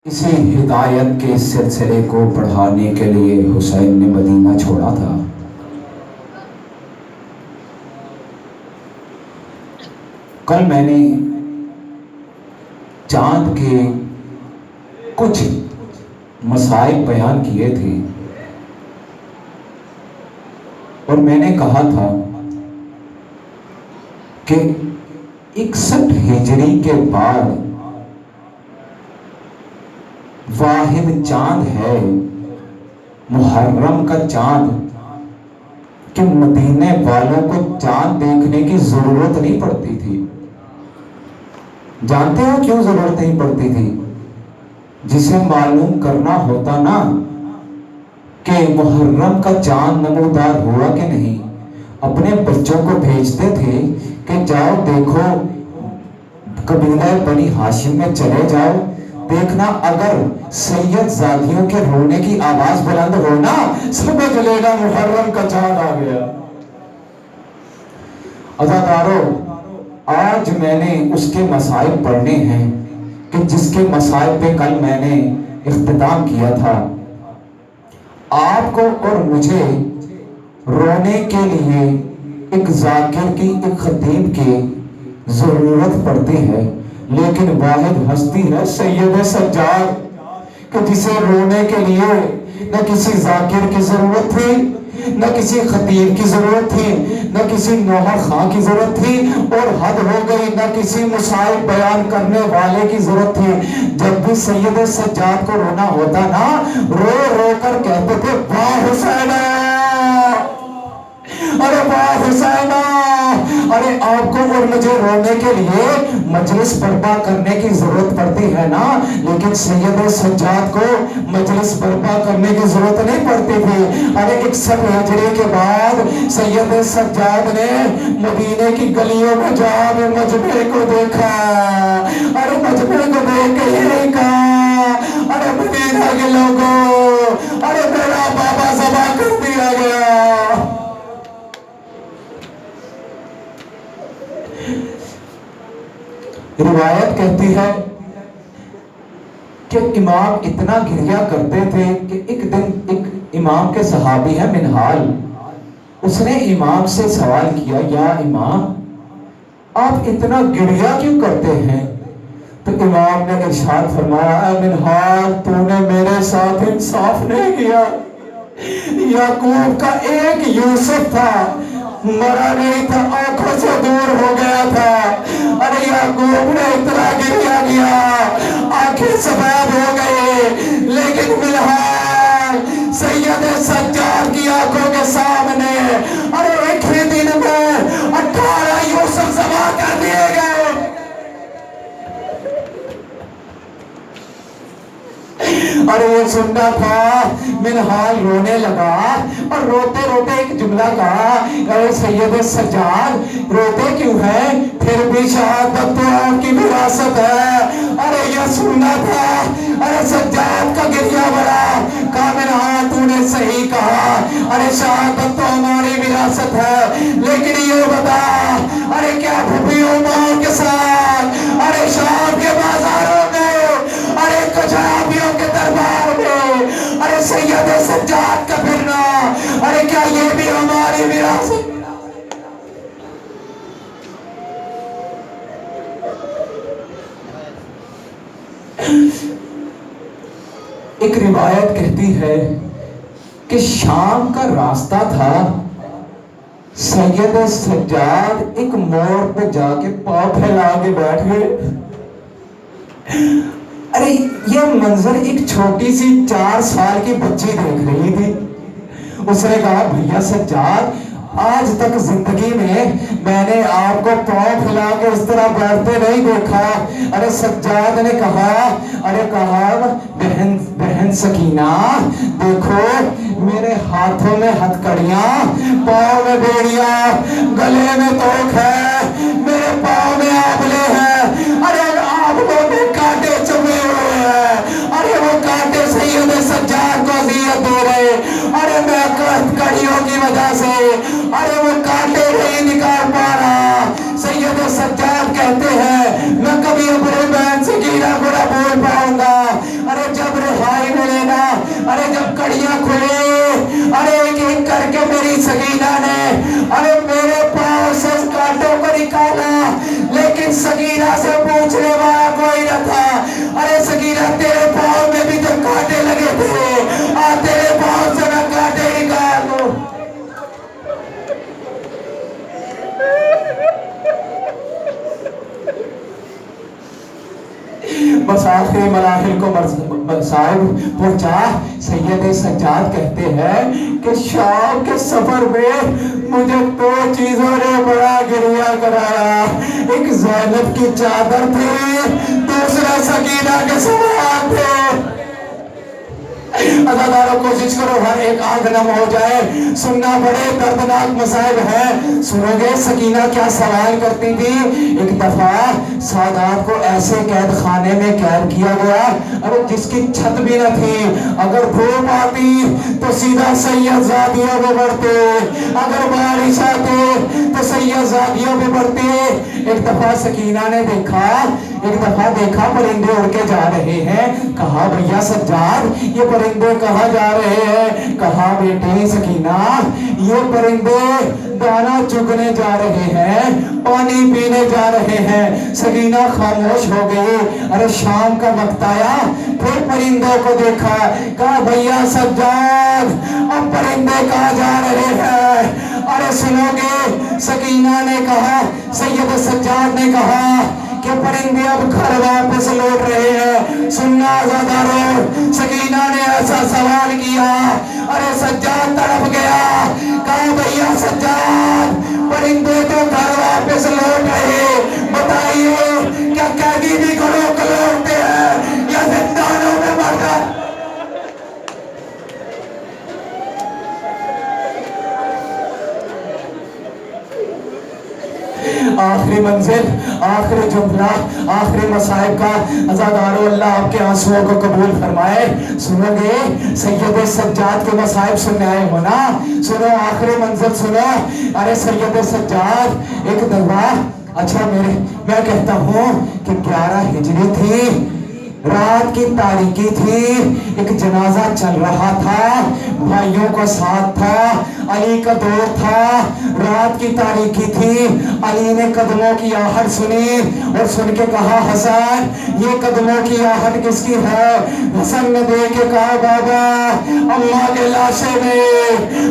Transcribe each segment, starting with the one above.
इसी हिदायत के सिलसिले को बढ़ाने के लिए हुसैन ने मदीना छोड़ा था। कल मैंने चांद के कुछ मसाइल बयान किए थे और मैंने कहा था कि 61 हिजरी के बाद वाहिद चांद है मुहर्रम का चांद कि मदीने वालों को चांद देखने की जरूरत नहीं पड़ती थी। जानते हो क्यों जरूरत नहीं पड़ती थी? जिसे मालूम करना होता ना कि मुहर्रम का चांद नमूदार हुआ कि नहीं, अपने बच्चों को भेजते थे कि जाओ देखो कबीला बनी हाशिम में चले जाओ, देखना अगर सैयद जादियों के रोने की आवाज बुलंद हो ना, समझ लेना मुहर्रम का चांद आ गया। अज़ादारों, आज मैंने उसके मसाइल पढ़ने हैं कि जिसके मसाइल पे कल मैंने इख्तिताम किया था। आपको और मुझे रोने के लिए एक जाकिर की, एक खतीब की जरूरत पड़ती है, लेकिन वाहिद हस्ती है सैयद सज्जाद कि जिसे रोने के लिए न किसी जाकिर की जरूरत थी, न किसी खतीब की जरूरत थी, न किसी नौहर खां की जरूरत थी, और हद हो गई न किसी मसाइल बयान करने वाले की जरूरत थी। जब भी सैयद सज्जाद को रोना होता ना, रो रो कर कहते थे वाह हुसैना, अरे वाह हुसैना। अरे आपको और मुझे रोने के लिए मजलिस बर्पा करने की जरूरत पड़ती है ना, लेकिन सैयद सज्जाद को मजलिस बर्पा करने की जरूरत नहीं पड़ती थी। अरे 61 हिजरी के बाद सैयद सज्जाद ने मदीने की गलियों में जाकर मजमे को देखा। अरे मजमे को देख के यही कहा, अरे मदीना के लोगों, अरे मेरा बाबा ज़बा कर दिया गया। रिवायत कहती है कि इमाम इतना गिरिया करते थे कि एक दिन एक इमाम के सहाबी है मिनहाल, उसने इमाम से सवाल किया, या इमाम आप इतना गिरिया क्यों करते हैं? तो इमाम ने इरशाद फरमाया, मिनहाल तूने मेरे साथ इंसाफ नहीं किया। याकूब का एक यूसुफ था, मरा नहीं था, आंखों से दूर हो गया था। अरे याकूब ने इतना गिरिया किया, आंखें सफेद हो गई, लेकिन फिलहाल सैयद सज्जाद की आंखों के सामने अरे एक ही दिन में 18 यूसुफ ज़बा कर दिए गए। अरे ये सुनना था, मिनहाल रोने लगा और रोते रोते एक जुमला कहा, अरे सैयद सज्जाद रोते क्यों है? फिर भी शहादत तो आपकी विरासत है। अरे ये सुनना था। अरे सज्जाद का गिरिया बड़ा, कहा मिनहाल तूने सही कहा, अरे शहादत तो हमारी विरासत है, लेकिन ये बता, अरे क्या भूपियों माओ के साथ अरे शाम के बाजारों में, अरे कचाबियों के दरबार में, अरे सैयद सज्जाद का फिरना, अरे क्या ये भी हमारी विरासत? एक रिवायत कहती है कि शाम का रास्ता था, सैयद सज्जाद एक मोड़ पे जाके पाँव फैला के बैठ गए। अरे ये मंजर एक छोटी सी 4 साल की बच्ची देख रही थी। उसने कहा, भैया सज्जाद आज तक जिंदगी में मैंने आपको पाँव फैला के इस तरह बैठते नहीं देखा। अरे सज्जाद ने कहा, अरे कहा बहन बहन सकीना देखो, मेरे हाथों में हथकड़ियां, पाँव में बेड़ियां, गले में तोक है, मेरे पाँव में आंवले हैं, अरे आंवलों में कांटे चुभे हुए हैं। अरे वो कांटे सैयद सज्जाद को अज़ियत दे रहे, अरे मैं हथकड़ियों की वजह से अरे वो कांटे नहीं निकाल पा रहा। सैयद सज्जाद कहते हैं, मैं कभी अपने बहन सकीना को ना भूल पाऊंगा। अरे ارے جب کڑیاں کھلے، ارے ایک ایک کر کے میری سکینہ نے ارے میرے پاؤں سے کانٹوں کو نکالا، لیکن سکینہ سے پوچھنے والا کوئی نہ تھا۔ ارے سکینہ تیرے پاؤں میں بھی تو کانٹے لگے تھے، تیرے پاؤں سے میں کانٹے نکال دوں۔ بس آخری مراحل کو صاحب پہنچا، سید سجاد کہتے ہیں کہ شام کے سفر میں مجھے دو چیزوں نے بڑا گریہ کرایا، ایک زینب کی چادر تھی، دوسرا سکینہ کے سوال تھے۔ عزاداروں کوشش کرو ہر ایک آنکھ نم ہو جائے، سننا بڑے دردناک مصائب ہیں۔ سنو گے سکینہ کیا سوال کرتی تھی؟ ایک دفعہ سادات کو ایسے قید خانے میں قید کیا گیا، اور جس کی چھت بھی نہ تھی، اگر دھوپ آتی تو سیدھا سید زادیوں پہ بڑھتے، اگر بارش آتے تو سید زادیوں پہ بڑھتے۔ ایک دفعہ سکینہ نے دیکھا پرندے اڑ کے جا رہے ہیں، کہا بھیا سجاد یہ پرندے کہاں جا رہے ہیں؟ کہا بیٹی سکینہ یہ پرندے دانا چگنے جا رہے ہیں، پانی پینے جا رہے ہیں۔ سکینہ خاموش ہو گئی۔ ارے شام کا وقت آیا، پھر پرندوں کو دیکھا، کہا بھیا سجاد اب پرندے کہاں جا رہے ہیں؟ ارے سنو گے سکینہ نے کہا، سید سجاد نے کہا کہ پرندے اب گھر واپس لوٹ رہے ہیں۔ سننا عزاداروں، سکینہ نے ایسا سوال کیا، ارے سجاد تڑپ گیا، کہا بھیا سجاد پرندے تو گھر واپس لوٹ رہے، بتائیے کیا قیدی بھی گھروں کو لوٹتے ہیں یا زندانوں میں مر جاتے؟ آخری منزل، آخری جملہ، آخری مصائب کا۔ عزادارو اللہ آپ کے آنسوؤں کو قبول فرمائے۔ سنو گے سید سجاد کے مصائب سننے آئے ہو نا، سنو آخری منزل سنو۔ ارے سید سجاد ایک دفعہ، اچھا میں کہتا ہوں کہ 11 ہجری تھی، رات کی تاریکی تھی، ایک جنازہ چل رہا تھا، بھائیوں کا ساتھ تھا، علی کا دور تھا، رات کی تاریکی تھی۔ علی نے قدموں کی آہٹ سنی اور سن کے کہا حسن یہ قدموں کی آہٹ کس کی ہے؟ حسن نے دیکھ کے کہا بابا اماں کے لاشے میں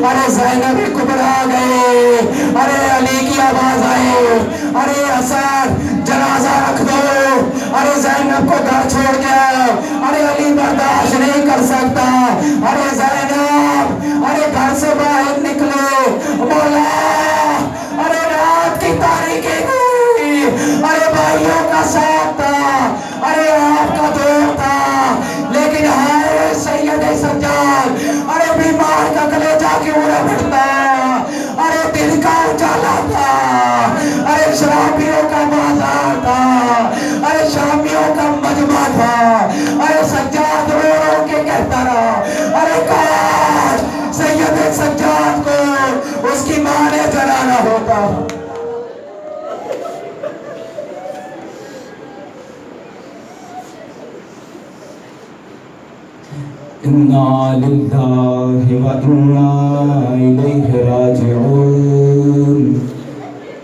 ارے زینب کبرا گئے، ارے علی کی آواز آئے، ارے حسن جنازہ رکھ دو، ارے زینب کو گھر چھوڑ گیا، ارے علی برداشت نہیں کر سکتا، ارے زینب ارے گھر سے باہر نکلو، مولا ارے رات کی تاریکی تھی، ارے بھائیوں کا ساتھ تھا، ارے آپ کا دور تھا، لیکن ہائے سید سجاد ارے بیمار کا کلیجہ کیوں نہ پھٹتا، ارے دل کا اجالا تھا، ارے شرابیوں کا بازار تھا، ارے شامیوں کا مجمع تھا، ارے سجاد رو رو کے کہتا رہا، ارے کاش سید سجاد کو اس کی ماں نے جلانا ہوتا۔ اِنَّا لِلَّهِ وَإِنَّا إِلَيْهِ رَاجِعُونَ،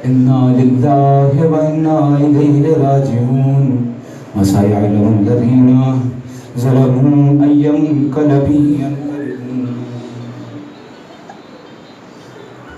اِنَّا لِلَّهِ وَإِنَّا إِلَيْهِ رَاجِعُونَ، وَسَيَعْلَمُ الَّذِينَ ظَلَمُوا أَيَّ مُنقَلَبٍ